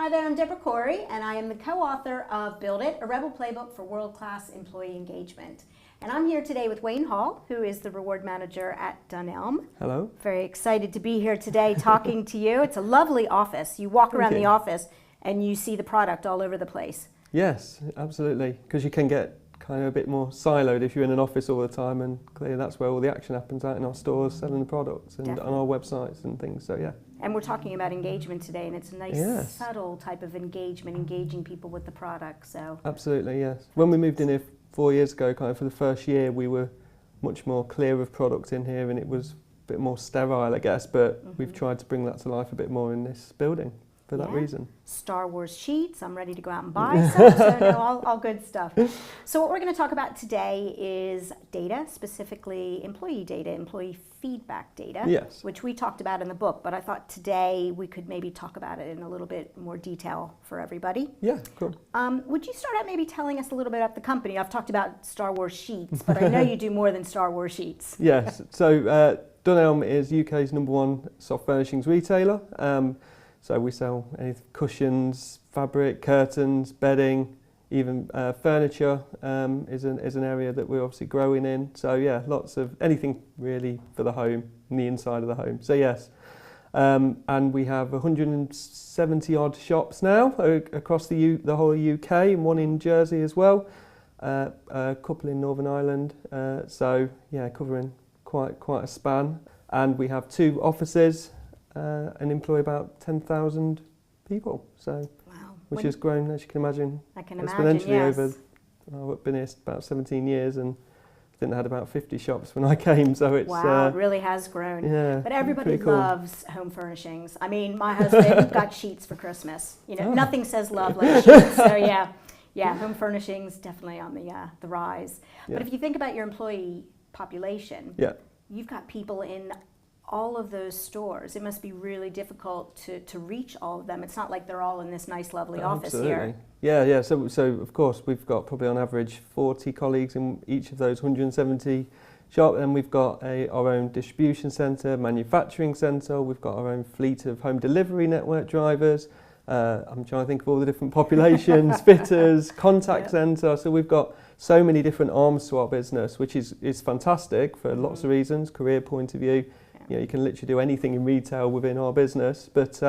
Hi there, I'm Debra and I am the co-author of Build It, a Rebel Playbook for World-Class Employee Engagement. And I'm here today with Wayne Hall, who is the reward manager at Dunelm. Hello. Very excited to be here today talking to you. It's a lovely office. You walk around the office and you see the product all over the place. Yes, absolutely, because you can get kind of a bit more siloed if you're in an office all the time, and clearly that's where all the action happens, out in our stores, selling the products and on our websites and things, so yeah. And we're talking about engagement today, and it's a nice subtle type of engagement, engaging people with the product. So absolutely, yes. When we moved in here 4 years ago, kind of for the first year, we were much more clear of product in here, and it was a bit more sterile, I guess, but we've tried to bring that to life a bit more in this building for that reason. Star Wars sheets, I'm ready to go out and buy some, so no, all good stuff. So what we're going to talk about today is data, specifically employee data, employee feedback data, which we talked about in the book, but I thought today we could maybe talk about it in a little bit more detail for everybody. Yeah, cool. Would you start out maybe telling us a little bit about the company? I've talked about Star Wars sheets, but I know you do more than Star Wars sheets. Yes, so Dunelm is UK's #1 soft furnishings retailer. So we sell cushions, fabric, curtains, bedding, even furniture is an area that we're obviously growing in. So yeah, lots of anything really for the home, and the inside of the home. So yes, and we have 170 odd shops now across the whole UK, and one in Jersey as well, a couple in Northern Ireland. So yeah, covering quite a span. And we have 2 offices. And employ about 10,000 people, so which has grown, as you can imagine, exponentially over. I've been here about 17 years, and I think they had about 50 shops when I came. So it's it really has grown. Yeah, but everybody loves home furnishings. I mean, my husband got sheets for Christmas. You know, nothing says love like sheets. So yeah, home furnishings definitely on the rise. But if you think about your employee population, you've got people in all of those stores. It must be really difficult to reach all of them. It's not like they're all in this nice, lovely office here. Yeah. So of course we've got probably on average 40 colleagues in each of those 170 shops, and we've got our own distribution centre, manufacturing centre. We've got our own fleet of home delivery network drivers. I'm trying to think of all the different populations, fitters, contact centre. So we've got so many different arms to our business, which is fantastic for lots of reasons, career point of view. You know, you can literally do anything in retail within our business, but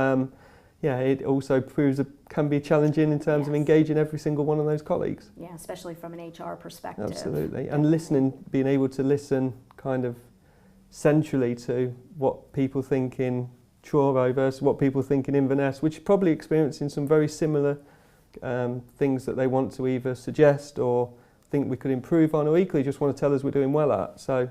it also proves it can be challenging in terms of engaging every single one of those colleagues. Yeah, especially from an HR perspective. Absolutely, and listening, being able to listen kind of centrally to what people think in Truro versus what people think in Inverness, which are probably experiencing some very similar things that they want to either suggest or think we could improve on, or equally just want to tell us we're doing well at. So.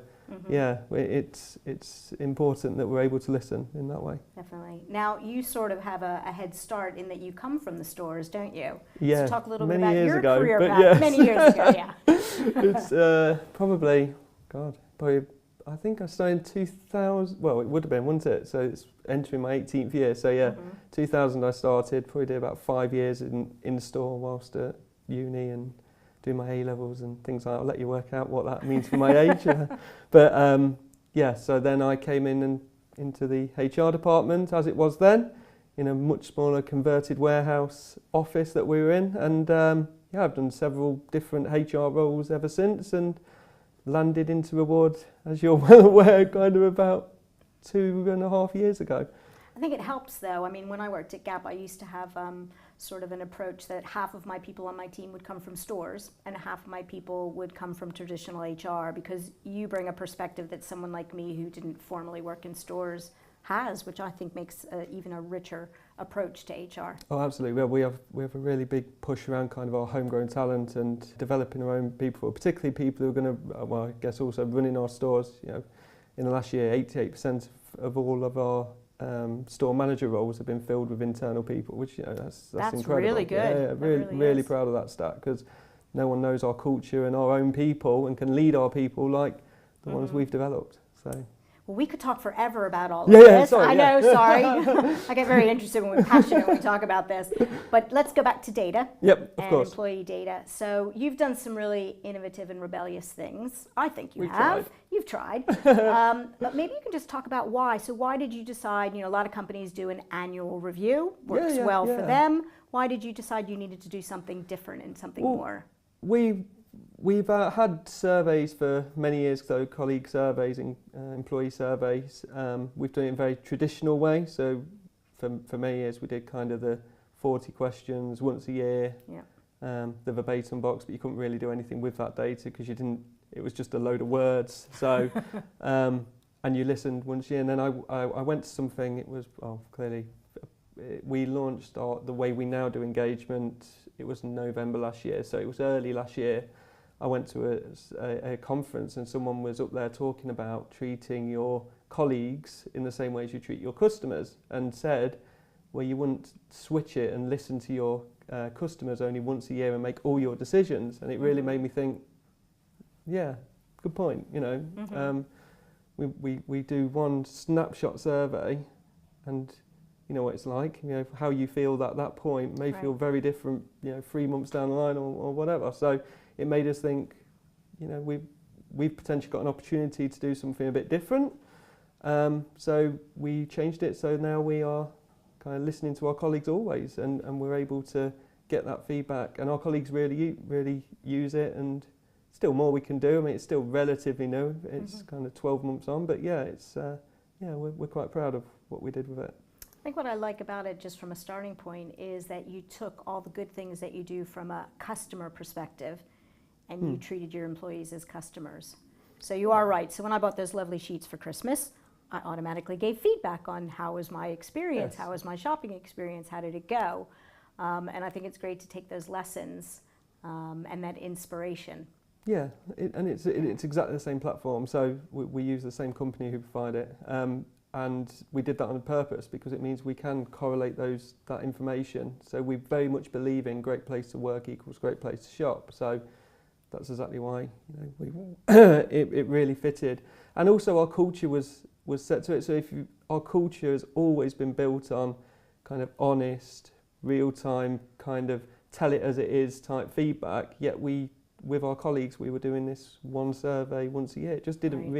Yeah, it's important that we're able to listen in that way. Definitely. Now, you sort of have a head start in that you come from the stores, don't you? Yeah. So talk a little bit about your career back. Many years ago, yeah. It's probably, I think I started in 2000, well, it would have been, wouldn't it? So it's entering my 18th year. So yeah, 2000 I started, probably did about 5 years in the store whilst at uni and do my A-levels and things like that. I'll let you work out what that means for my age. But so then I came into the HR department as it was then, in a much smaller converted warehouse office that we were in. And I've done several different HR roles ever since, and landed into Reward, as you're well aware, kind of about 2.5 years ago. I think it helps though. I mean, when I worked at Gap, I used to have sort of an approach that half of my people on my team would come from stores and half of my people would come from traditional HR, because you bring a perspective that someone like me who didn't formally work in stores has, which I think makes even a richer approach to HR. Oh, absolutely. Well, we have a really big push around kind of our homegrown talent and developing our own people, particularly people who are going to, I guess also running our stores. You know, in the last year, 88% of all of our store manager roles have been filled with internal people, which that's incredible. Really good. Yeah, really proud of that stat, because no one knows our culture and our own people and can lead our people like the ones we've developed. So Well, we could talk forever about all of Yeah, this. sorry, I yeah. know, sorry. I get very interested when we're passionate when we talk about this. But let's go back to data. Yep, of and course. employee data. So you've done some really innovative and rebellious things. I think We've have. tried. You've tried. But maybe you can just talk about why. So why did you decide, a lot of companies do an annual review, works well for them. Why did you decide you needed to do something different and something more? We've had surveys for many years, so colleague surveys and employee surveys. We've done it in a very traditional way. So for many years we did kind of the 40 questions once a year, the verbatim box, but you couldn't really do anything with that data because it was just a load of words. So, and you listened once a year, and then I went to something, it was, clearly, we launched the way we now do engagement. It was November last year, so it was early last year. I went to a conference and someone was up there talking about treating your colleagues in the same way as you treat your customers, and said, well, you wouldn't switch it and listen to your customers only once a year and make all your decisions. And it really made me think, yeah, good point. We do one snapshot survey, and you know what it's like. How you feel at that point may feel very different 3 months down the line or whatever. So it made us think, we've potentially got an opportunity to do something a bit different. So we changed it, so now we are kind of listening to our colleagues always, and we're able to get that feedback, and our colleagues really use it, and still more we can do. I mean, it's still relatively new, it's kind of 12 months on, but yeah, it's we're quite proud of what we did with it. I think what I like about it, just from a starting point, is that you took all the good things that you do from a customer perspective, and you treated your employees as customers. So you are right. So when I bought those lovely sheets for Christmas, I automatically gave feedback on how was my experience, how was my shopping experience, how did it go? And I think it's great to take those lessons and that inspiration. Yeah, it's exactly the same platform. So we use the same company who provide it, and we did that on purpose because it means we can correlate that information. So we very much believe in great place to work equals great place to shop. So that's exactly why it really fitted. And also our culture was set to it. So our culture has always been built on kind of honest, real-time, kind of tell it as it is type feedback. Yet with our colleagues, we were doing this one survey once a year. It just didn't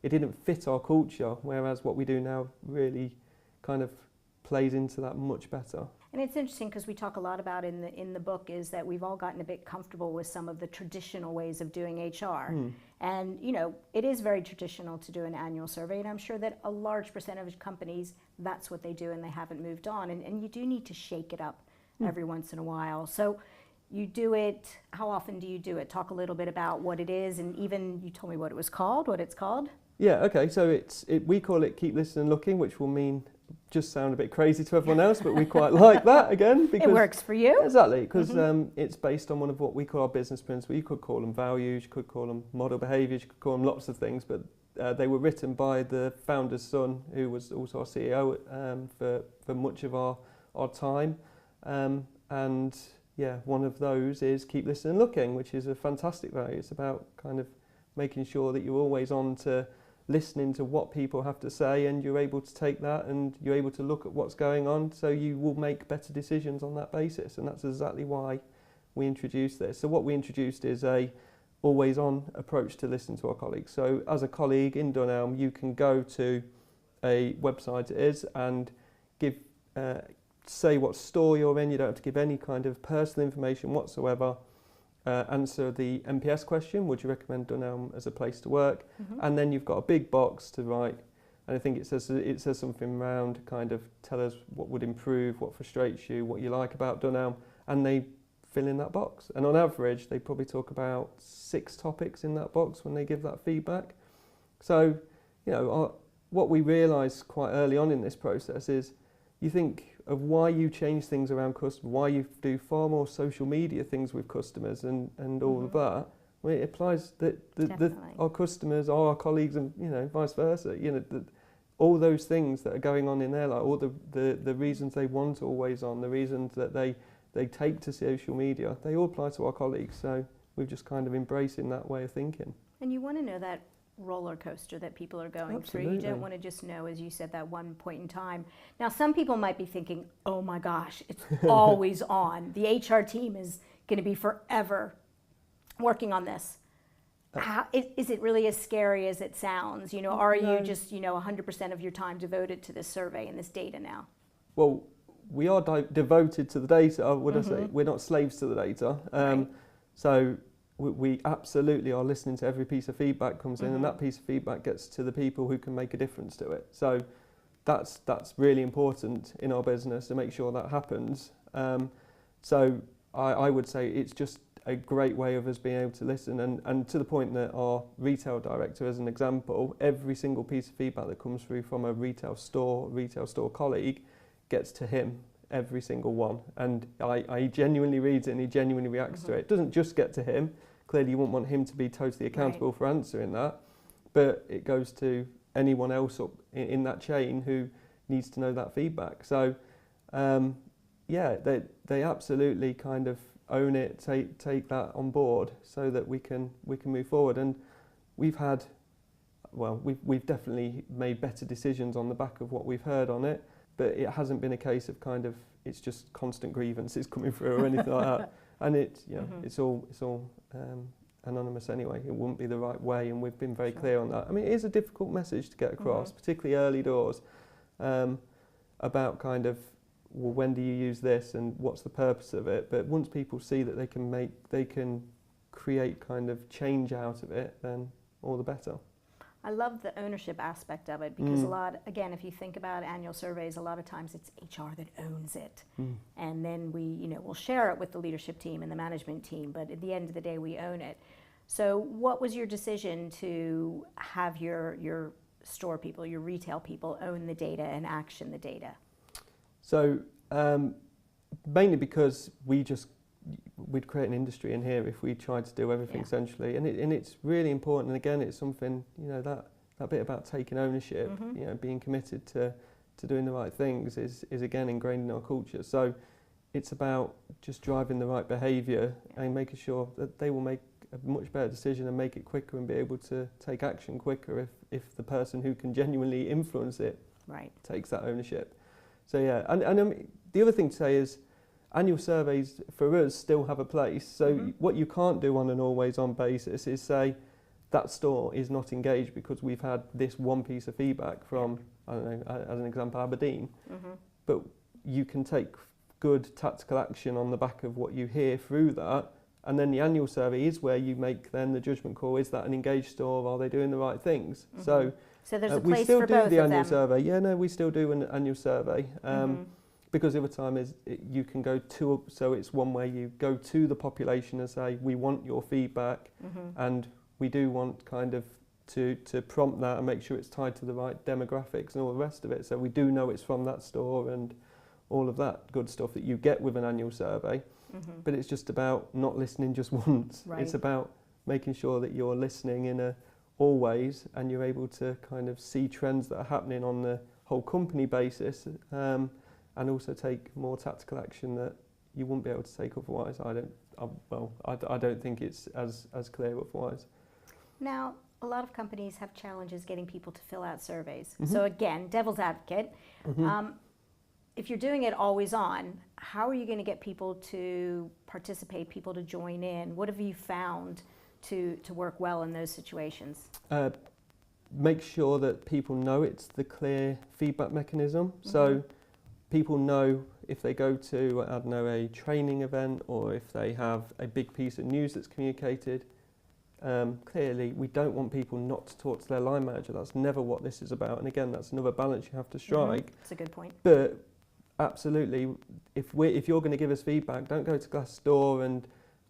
it didn't fit our culture, whereas what we do now really kind of plays into that much better. And it's interesting because we talk a lot about in the book is that we've all gotten a bit comfortable with some of the traditional ways of doing HR. And, it is very traditional to do an annual survey, and I'm sure that a large percentage of companies, that's what they do and they haven't moved on. And you do need to shake it up every once in a while. So you do it, how often do you do it? Talk a little bit about what it is, and even you told me what it's called. Yeah, okay, so we call it Keep Listening and Looking, which will mean just sound a bit crazy to everyone else, but we quite like that again. Because it works for you. Exactly, because it's based on one of what we call our business principles. You could call them values, you could call them model behaviours, you could call them lots of things, but they were written by the founder's son, who was also our CEO for much of our time. And yeah, one of those is Keep Listening and Looking, which is a fantastic value. It's about kind of making sure that you're always on to listening to what people have to say, and you're able to take that and you're able to look at what's going on, so you will make better decisions on that basis. And that's exactly why we introduced this. So what we introduced is a always on approach to listen to our colleagues. So as a colleague in Dunelm, you can go to a website and give say what store you're in. You don't have to give any kind of personal information whatsoever. Answer the NPS question, would you recommend Dunelm as a place to work? And then you've got a big box to write, and I think it says something around kind of tell us what would improve, what frustrates you, what you like about Dunelm, and they fill in that box. And on average, they probably talk about 6 topics in that box when they give that feedback. So, what we realised quite early on in this process is you think of why you change things around customers, why you do far more social media things with customers and all of that. Well, it applies that our customers are our colleagues, and vice versa. All those things that are going on in their life, all the reasons they want always on, the reasons that they take to social media, they all apply to our colleagues. So we've just kind of embracing that way of thinking. And you want to know that roller coaster that people are going Absolutely. through. You don't want to just know, as you said, that one point in time. Now, some people might be thinking, oh my gosh, it's always on. The HR team is going to be forever working on this. Is it really as scary as it sounds? Are you just, 100% of your time devoted to this survey and this data now? Well, we are devoted to the data, would I say? We're not slaves to the data. Right. So we absolutely are listening to every piece of feedback comes in, and that piece of feedback gets to the people who can make a difference to it. So that's really important in our business to make sure that happens. So I would say it's just a great way of us being able to listen, and to the point that our retail director, as an example, every single piece of feedback that comes through from a retail store colleague gets to him, every single one, and he genuinely reads it and he genuinely reacts to it. It doesn't just get to him. Clearly you wouldn't want him to be totally accountable for answering that, but it goes to anyone else up in that chain who needs to know that feedback. So they absolutely kind of own it, take that on board so that we can move forward. And we've definitely made better decisions on the back of what we've heard on it, but it hasn't been a case of kind of it's just constant grievances coming through or anything like that. And it's all anonymous anyway. It wouldn't be the right way, and we've been very clear on that. I mean, it is a difficult message to get across, particularly early doors, about kind of, well, when do you use this and what's the purpose of it? But once people see that they can create kind of change out of it, then all the better. I love the ownership aspect of it, because a lot, again, if you think about annual surveys, a lot of times it's HR that owns it. And then we'll share it with the leadership team and the management team, but at the end of the day, we own it. So what was your decision to have your store people, your retail people, own the data and action the data? So mainly because we'd create an industry in here if we tried to do everything centrally, and it's really important. And again, it's something, that bit about taking ownership, being committed to doing the right things is again ingrained in our culture. So it's about just driving the right behaviour and making sure that they will make a much better decision and make it quicker and be able to take action quicker if the person who can genuinely influence it takes that ownership. So and the other thing to say is annual surveys for us still have a place. So what you can't do on an always on basis is say that store is not engaged because we've had this one piece of feedback from, I don't know, as an example, Aberdeen. But you can take good tactical action on the back of what you hear through that, and then the annual survey is where you make then the judgment call. Is that an engaged store? Are they doing the right things? So there's a place we still for do both the of annual them. survey. Yeah, no, we still do an annual survey. Because the other time is you can go to, so it's one way you go to the population and say, we want your feedback, and we do want kind of to prompt that and make sure it's tied to the right demographics and all the rest of it. So we do know it's from that store and all of that good stuff that you get with an annual survey. But it's just about not listening just once. It's about making sure that you're listening in always, and you're able to kind of see trends that are happening on the whole company basis, and also take more tactical action that you wouldn't be able to take otherwise. I don't think it's as clear otherwise. Now, a lot of companies have challenges getting people to fill out surveys. So again, devil's advocate, if you're doing it always on, how are you going to get people to participate, people to join in? What have you found to work well in those situations? Make sure that people know it's the clear feedback mechanism. So people know if they go to, I don't know, a training event, or if they have a big piece of news that's communicated, clearly we don't want people not to talk to their line manager. That's never what this is about. And again, that's another balance you have to strike. That's a good point. But absolutely, if you're going to give us feedback, don't go to Glassdoor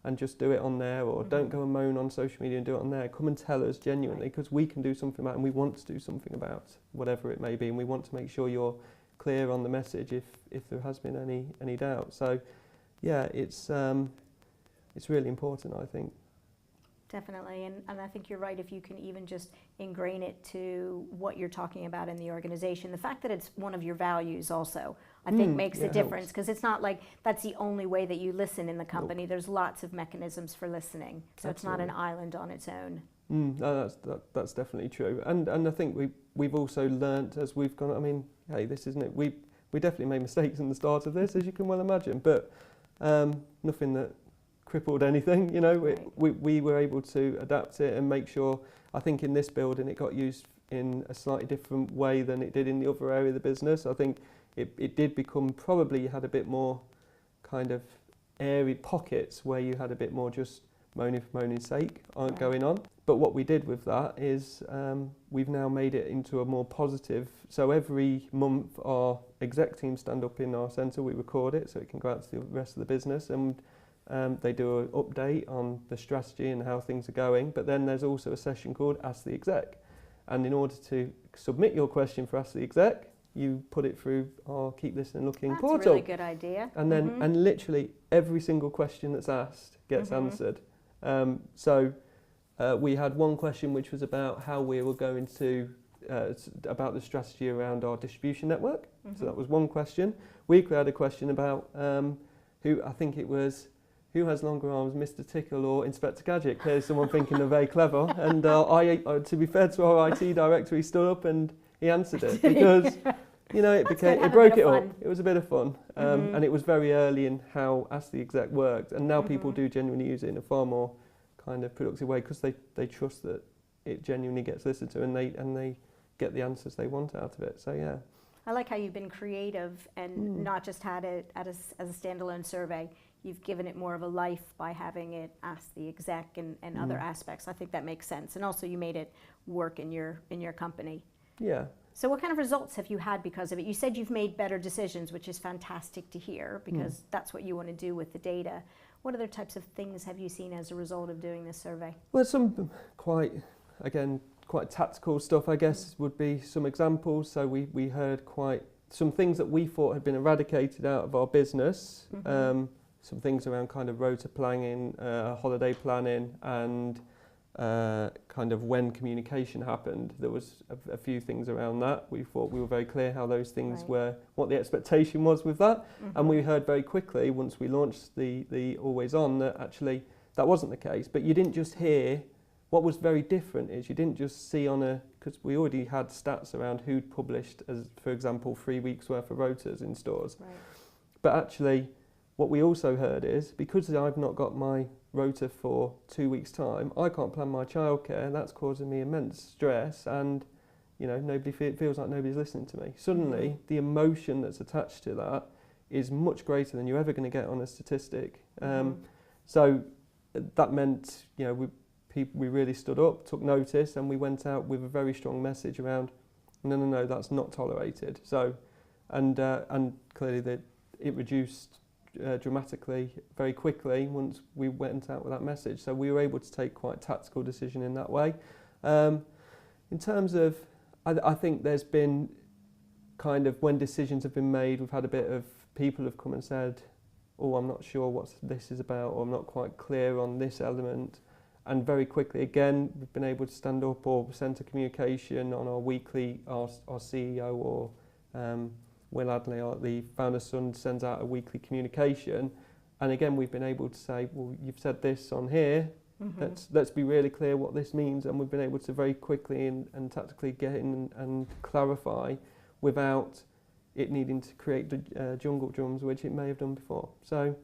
and just do it on there, or don't go and moan on social media and do it on there. Come and tell us genuinely, because we can do something about it, and we want to do something about whatever it may be, and we want to make sure you're clear on the message if there has been any doubt. So yeah, it's really important, I think. Definitely, and I think you're right. If you can even just ingrain it to what you're talking about in the organization, the fact that it's one of your values also, I think makes a difference, because it's not like that's the only way that you listen in the company. There's lots of mechanisms for listening, so it's not an island on its own. No, that's definitely true, and I think we've also learnt as we've gone. I mean, hey, this isn't it. We definitely made mistakes in the start of this, as you can well imagine, but nothing that crippled anything. You know, Right. we were able to adapt it and make sure. I think in this building it got used in a slightly different way than it did in the other area of the business. I think it did become probably you had a bit more kind of airy pockets where you had a bit more just moaning for moaning's sake Right. going on. But what we did with that is we've now made it into a more positive. So every month our exec team stand up in our centre, we record it so it can go out to the rest of the business, and they do an update on the strategy and how things are going. But then there's also a session called Ask the Exec. And in order to submit your question for Ask the Exec, you put it through our Keep Listening Looking portal. That's a really good idea. And then and literally every single question that's asked gets answered. So we had one question which was about how we were going to, about the strategy around our distribution network. So that was one question. We had a question about who, I think it was, who has longer arms, Mr. Tickle or Inspector Gadget? Clearly someone thinking they're very clever. And to be fair to our IT director, he stood up and he answered it because, you know, it broke it up. It was a bit of fun. And it was very early in how Ask the Exec worked. And now people do genuinely use it in a far more kind of productive way because they trust that it genuinely gets listened to and they get the answers they want out of it. So, yeah. I like how you've been creative and not just had it as a standalone survey. You've given it more of a life by having it Ask the Exec and other aspects. I think that makes sense. And also you made it work in your company. Yeah. So what kind of results have you had because of it? You said you've made better decisions, which is fantastic to hear because that's what you want to do with the data. What other types of things have you seen as a result of doing this survey? Well, some quite tactical stuff, I guess, would be some examples. So we heard quite some things that we thought had been eradicated out of our business. Some things around kind of rota planning, holiday planning, and kind of when communication happened. There was a few things around that. We thought we were very clear how those things were, what the expectation was with that. And we heard very quickly, once we launched the Always On, that actually that wasn't the case. But you didn't just hear. What was very different is you didn't just see because we already had stats around who'd published, as for example, 3 weeks worth of rotas in stores. Right. But actually, what we also heard is, because I've not got my rota for 2 weeks' time, I can't plan my childcare, and that's causing me immense stress, and you know, it feels like nobody's listening to me. Suddenly, the emotion that's attached to that is much greater than you're ever going to get on a statistic. So that meant, you know, we really stood up, took notice, and we went out with a very strong message around, no, that's not tolerated. So, and clearly it reduced dramatically very quickly once we went out with that message. So we were able to take quite a tactical decision in that way. In terms of, I think there's been kind of, when decisions have been made, we've had a bit of people have come and said, oh, I'm not sure what this is about, or I'm not quite clear on this element. And very quickly, again, we've been able to stand up or centre communication on our weekly, our CEO or Will Adley, the founder's son, sends out a weekly communication. And again, we've been able to say, well, you've said this on here, let's be really clear what this means. And we've been able to very quickly and tactically get in and clarify without it needing to create jungle drums, which it may have done before. So,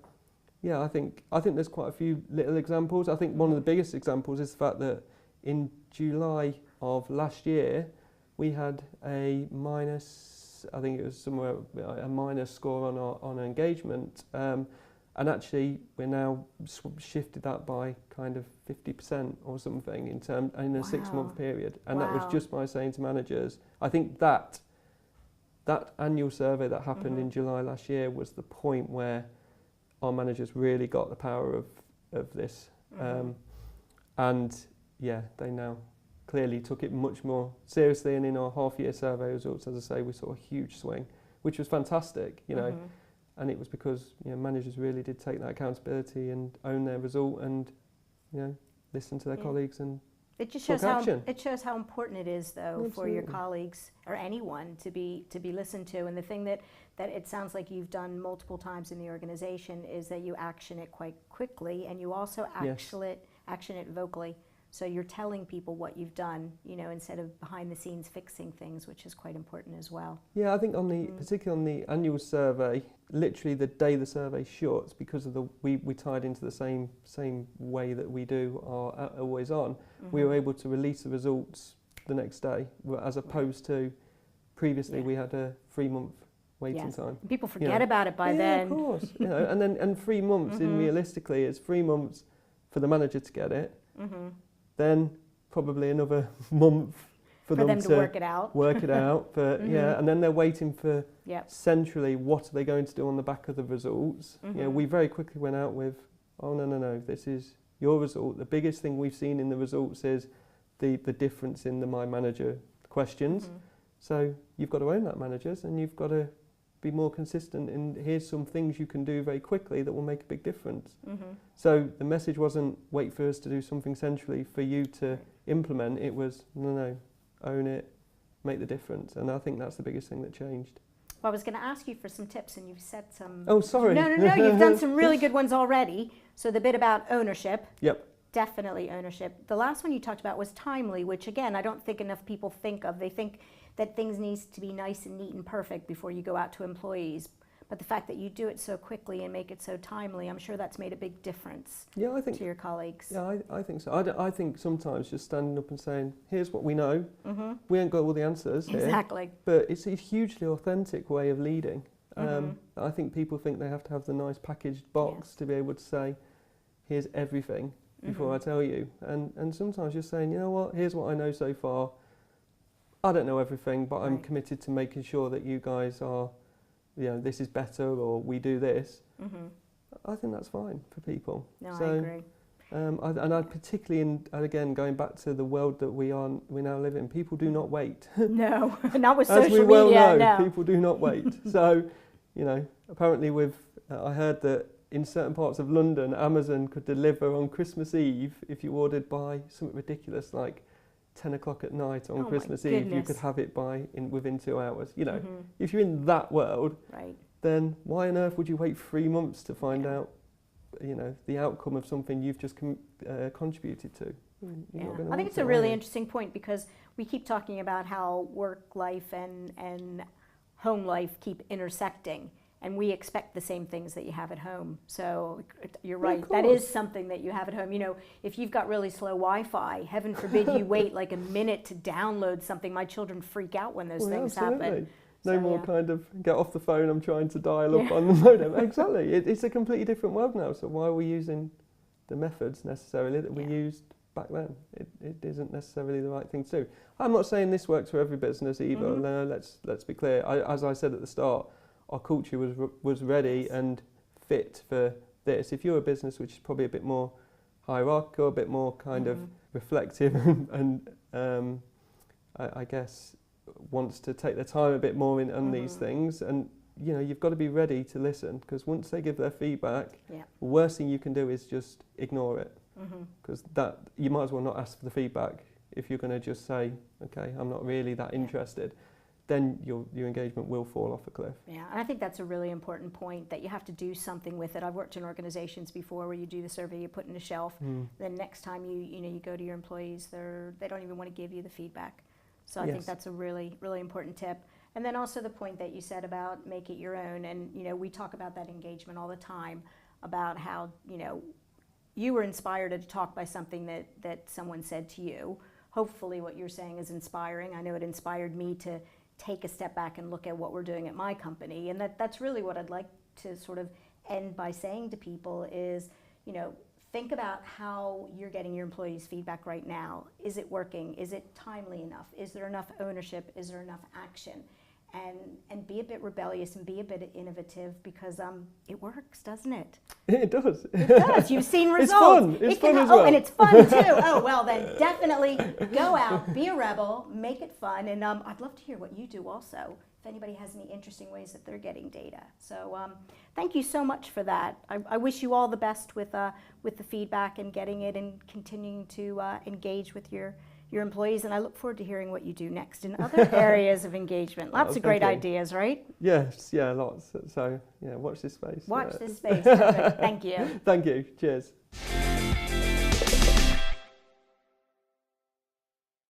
yeah, I think there's quite a few little examples. I think one of the biggest examples is the fact that in July of last year, we had a minus, I think it was somewhere, a minus score on our engagement. And actually, we're now shifted that by kind of 50% or something in a 6-month period. And that was just by saying to managers, I think that annual survey that happened in July last year was the point where our managers really got the power of this. And yeah, they now clearly took it much more seriously, and in our half-year survey results, as I say, we saw a huge swing, which was fantastic, you know, and it was because, you know, managers really did take that accountability and own their result and, you know, listen to their colleagues and it just shows how important it is, though, for your colleagues or anyone to be listened to. And the thing that it sounds like you've done multiple times in the organization is that you action it quite quickly, and you also action it vocally. So you're telling people what you've done, you know, instead of behind the scenes fixing things, which is quite important as well. Yeah, I think particularly on the annual survey, literally the day the survey shuts, because of we tied into the same way that we do our always on, we were able to release the results the next day, as opposed to previously we had a 3-month waiting time. People forget about it by then. Yeah, of course. You know, and 3 months in realistically is 3 months for the manager to get it. Then probably another month for them to work it out. But and then they're waiting for centrally what are they going to do on the back of the results. You know, we very quickly went out with, oh no, this is your result. The biggest thing we've seen in the results is the difference in the My Manager questions. So you've got to own that, managers, and you've got to be more consistent, and here's some things you can do very quickly that will make a big difference. So the message wasn't wait for us to do something centrally for you to implement. It was no, own it, make the difference. And I think that's the biggest thing that changed. Well, I was going to ask you for some tips, and you've said some. Oh, sorry. No, you've done some really good ones already. So the bit about ownership. Yep. Definitely ownership. The last one you talked about was timely, which again, I don't think enough people think of. They think that things need to be nice and neat and perfect before you go out to employees. But the fact that you do it so quickly and make it so timely, I'm sure that's made a big difference to your colleagues. Yeah, I think so. I think sometimes just standing up and saying, here's what we know. We ain't got all the answers here. Exactly. But it's a hugely authentic way of leading. I think people think they have to have the nice packaged box to be able to say, here's everything before I tell you. And sometimes just saying, you know what, here's what I know so far. I don't know everything, but I'm committed to making sure that you guys are, you know, this is better or we do this. I think that's fine for people. No, I agree. And I particularly, again, going back to the world that we now live in, people do not wait. No, not with social media. As we well know, people do not wait. So, you know, apparently I heard that in certain parts of London, Amazon could deliver on Christmas Eve if you ordered by something ridiculous like 10 o'clock at night on Christmas Eve, you could have it within 2 hours. You know, if you're in that world, then why on earth would you wait 3 months to find out, you know, the outcome of something you've just contributed to? I think it's a really interesting point, because we keep talking about how work life and home life keep intersecting. And we expect the same things that you have at home. So you're right, that is something that you have at home. You know, if you've got really slow Wi-Fi, heaven forbid you wait like a minute to download something. My children freak out when those things happen. No more kind of get off the phone, I'm trying to dial up on the modem. Exactly, it's a completely different world now. So why are we using the methods necessarily that we used back then? It isn't necessarily the right thing to do. I'm not saying this works for every business either. No, let's be clear. As I said at the start, our culture was ready and fit for this. If you're a business which is probably a bit more hierarchical, a bit more kind of reflective and I guess wants to take their time a bit more on these things, and you know, you've got to be ready to listen, because once they give their feedback, the worst thing you can do is just ignore it, because that you might as well not ask for the feedback if you're going to just say, okay, I'm not really that interested. Then your engagement will fall off a cliff. Yeah, and I think that's a really important point, that you have to do something with it. I've worked in organizations before where you do the survey, you put it on a shelf, then next time you go to your employees, they don't even want to give you the feedback. So I think that's a really, really important tip. And then also the point that you said about make it your own. And, you know, we talk about that engagement all the time, about how, you know, you were inspired to talk by something that someone said to you. Hopefully what you're saying is inspiring. I know it inspired me to take a step back and look at what we're doing at my company. And that's really what I'd like to sort of end by saying to people is, you know, think about how you're getting your employees' feedback right now. Is it working? Is it timely enough? Is there enough ownership? Is there enough action? And be a bit rebellious and be a bit innovative, because it works, doesn't it? It does. It does. You've seen results. It's fun as well. Oh, and it's fun too. Oh, well then definitely go out, be a rebel, make it fun. And I'd love to hear what you do also, if anybody has any interesting ways that they're getting data. So thank you so much for that. I wish you all the best with the feedback and getting it and continuing to engage with your employees, and I look forward to hearing what you do next in other areas of engagement. Lots of great ideas, right? Yes, yeah, lots. So, yeah, watch this space. Watch this space. Perfect. Thank you. Thank you. Cheers.